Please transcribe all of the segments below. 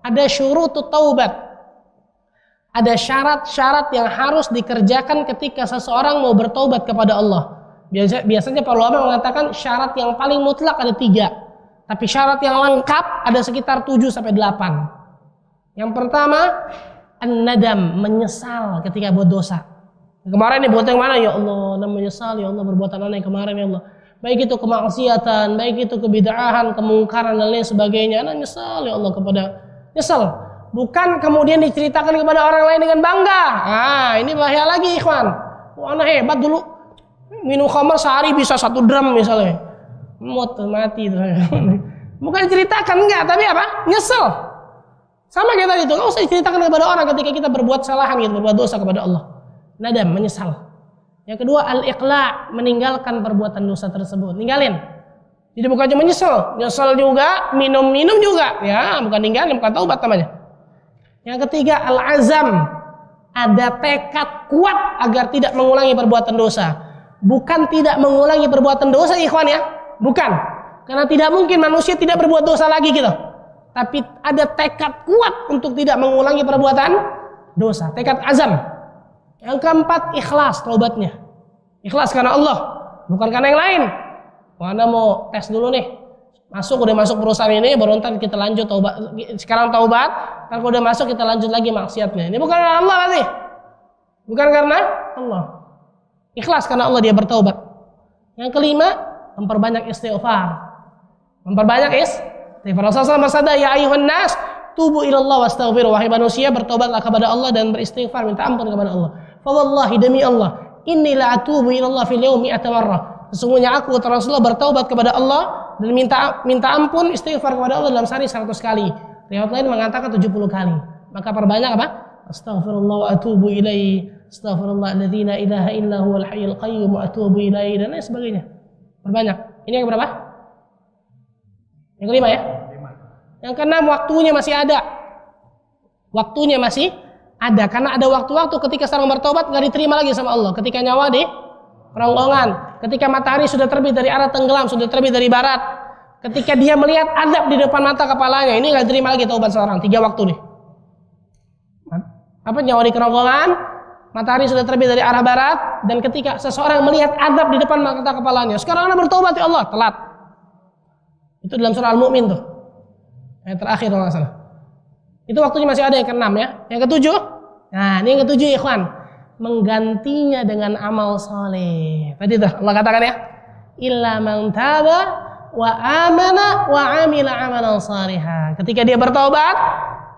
ada syurutut taubat. Ada syarat-syarat yang harus dikerjakan ketika seseorang mau bertaubat kepada Allah. Biasanya para ulama mengatakan syarat yang paling mutlak ada 3. Tapi syarat yang lengkap ada sekitar 7 sampai 8. Yang pertama, an-nadam, menyesal ketika buat dosa. Kemarin nih buat yang mana ya Allah? Dan menyesal ya Allah perbuatan yang kemarin ya Allah. Baik itu kemaksiatan, baik itu kebid'ahan, kemungkaran dan lain sebagainya. Ana nyesal ya Allah kepada nyesal. Bukan kemudian diceritakan kepada orang lain dengan bangga. Ini bahaya lagi ikhwan. Wah, ana hebat dulu. Minum khamar sehari bisa 1 drum misalnya. Mati. Bukan diceritakan enggak, tapi apa? Nyesel. Sama kayak tadi itu, enggak usah diceritakan kepada orang ketika kita berbuat kesalahan gitu, berbuat dosa kepada Allah. Nadam, menyesal. Yang kedua, al-iqla', meninggalkan perbuatan dosa tersebut. Ninggalin. Jadi bukan cuma nyesel juga, minum juga. Ya, bukan ninggalin, bukan taubat namanya. Yang ketiga, al-azam, ada tekad kuat agar tidak mengulangi perbuatan dosa. Bukan tidak mengulangi perbuatan dosa ikhwan ya, bukan. Karena tidak mungkin manusia tidak berbuat dosa lagi gitu. Tapi ada tekad kuat untuk tidak mengulangi perbuatan dosa, tekad azam. Yang keempat, ikhlas taubatnya. Ikhlas karena Allah, bukan karena yang lain. Mana mau tes dulu nih. Udah masuk perusahaan ini, baru ntar kita lanjut taubat. Sekarang taubat, kalau udah masuk kita lanjut lagi maksiatnya. Ini bukan karena Allah berarti. Bukan karena Allah. Ikhlas karena Allah dia bertaubat. Yang kelima, memperbanyak istighfar. Memperbanyak istighfar. Rasulullah bersabda, ya ayuhan nas, tubu ilallah wastaghfiru. Wahai manusia, bertobatlah kepada Allah dan beristighfar, minta ampun kepada Allah. Fa wallahi, demi Allah, inni la atubu ilallah fil yaumi 100 marrah. Sesungguhnya aku kata Rasulullah bertaubat kepada Allah dan minta ampun istighfar kepada Allah dalam sehari 100 kali. Riwayat lain mengatakan 70 kali. Maka perbanyak apa? Astaghfirullah wa atubu ilaihi. Astaghfirullah alladzi la ilaha illa huwal hayyul qayyum wa atubu ilaihi dan lain sebagainya. Perbanyak. Ini yang berapa? Yang kelima ya? Yang keenam, waktunya masih ada. Waktunya masih ada karena ada waktu-waktu ketika seorang bertobat enggak diterima lagi sama Allah. Ketika nyawa di kerongkongan, ketika matahari sudah terbit dari arah tenggelam, sudah terbit dari barat, ketika dia melihat azab di depan mata kepalanya, ini nggak diterima lagi taubat seorang. 3 waktu nih. Apa nyawa di kerongkongan, matahari sudah terbit dari arah barat, dan ketika seseorang melihat azab di depan mata kepalanya, sekarang anda bertobat ya Allah, telat. Itu dalam surah Al-Mu'min tuh, ayat terakhir kalau nggak salah. Itu waktunya masih ada. Yang keenam ya. Yang ketujuh, nah ini yang ketujuh ikhwan, menggantinya dengan amal soleh. Tadi tuh Allah katakan ya, illa man taba wa amana wa amila amalan salihah. Ketika dia bertaubat,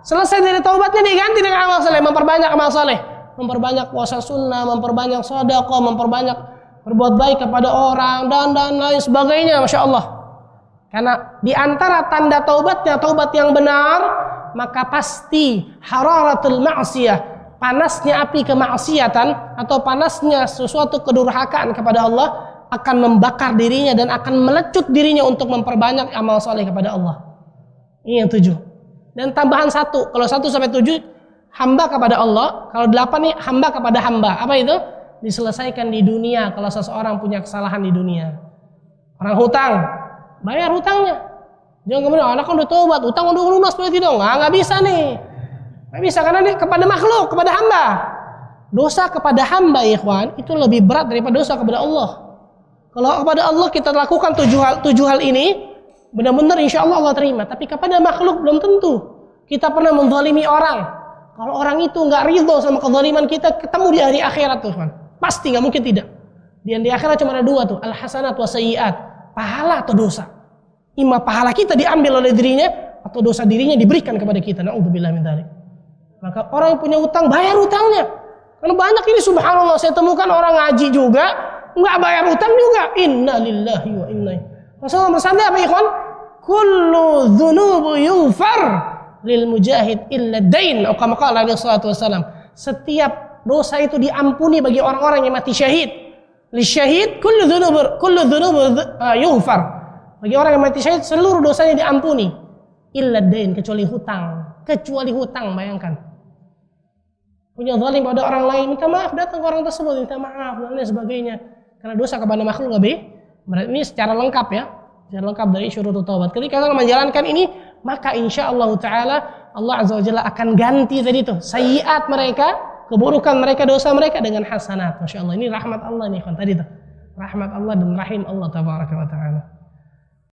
selesai dari taubatnya diganti dengan amal soleh, memperbanyak amal soleh, memperbanyak puasa sunnah, memperbanyak sedekah, memperbanyak berbuat baik kepada orang dan lain sebagainya. Masya Allah. Karena di antara tanda taubatnya, taubat yang benar, maka pasti hararatul ma'siyah, panasnya api kemaksiatan atau panasnya sesuatu kedurhakaan kepada Allah akan membakar dirinya dan akan melecut dirinya untuk memperbanyak amal soleh kepada Allah. Ini yang 7. Dan tambahan 1, kalau 1 sampai 7 hamba kepada Allah, kalau 8 nih hamba kepada hamba. Apa itu? Diselesaikan di dunia kalau seseorang punya kesalahan di dunia. Orang hutang, bayar hutangnya. Jangan kemudian anak kan udah tobat, hutang udah lunas berarti dong. Nggak bisa nih. Nggak bisa karena ini kepada makhluk, kepada hamba. Dosa kepada hamba ikhwan itu lebih berat daripada dosa kepada Allah. Kalau kepada Allah kita lakukan 7 hal ini, benar-benar insya Allah Allah terima. Tapi kepada makhluk belum tentu. Kita pernah menzalimi orang. Kalau orang itu nggak ridho sama kezaliman kita, ketemu di hari akhirat tuh kan. Pasti nggak mungkin tidak. Di akhirat cuma ada 2 tuh, al-hasanat wa sayyi'at, pahala atau dosa. Ima pahala kita diambil oleh dirinya atau dosa dirinya diberikan kepada kita. Na'udzubillah min dzalik. Maka orang yang punya utang bayar utangnya. Karena banyak ini subhanallah saya temukan orang ngaji juga enggak bayar utang juga. Inna lillahi wa inna ilaihi. Rasulullah bersabda apa ikhwan? Kullu dzunubu yughfar lil mujahid illa dain. Atau kama qala alaihi salatu wasalam. Setiap dosa itu diampuni bagi orang-orang yang mati syahid. Li syahid kullu dzunubu yughfar. Bagi orang yang mati syahid seluruh dosanya diampuni. Illa dain, kecuali hutang. Kecuali hutang, bayangkan. Punya zalim pada orang lain, minta maaf, datang ke orang tersebut, minta maaf dan lain sebagainya. Karena dosa kepada makhluk lebih. Ini secara lengkap ya. Secara lengkap dari syurutut taubat. Ketika kita menjalankan ini, maka insya Allah Ta'ala Allah Azza wa Jalla akan ganti tadi tuh sayyiat mereka, keburukan mereka, dosa mereka dengan hasanat. Masya Allah, ini rahmat Allah nih kan tadi tuh, rahmat Allah dan rahim Allah Tabaraka wa Ta'ala.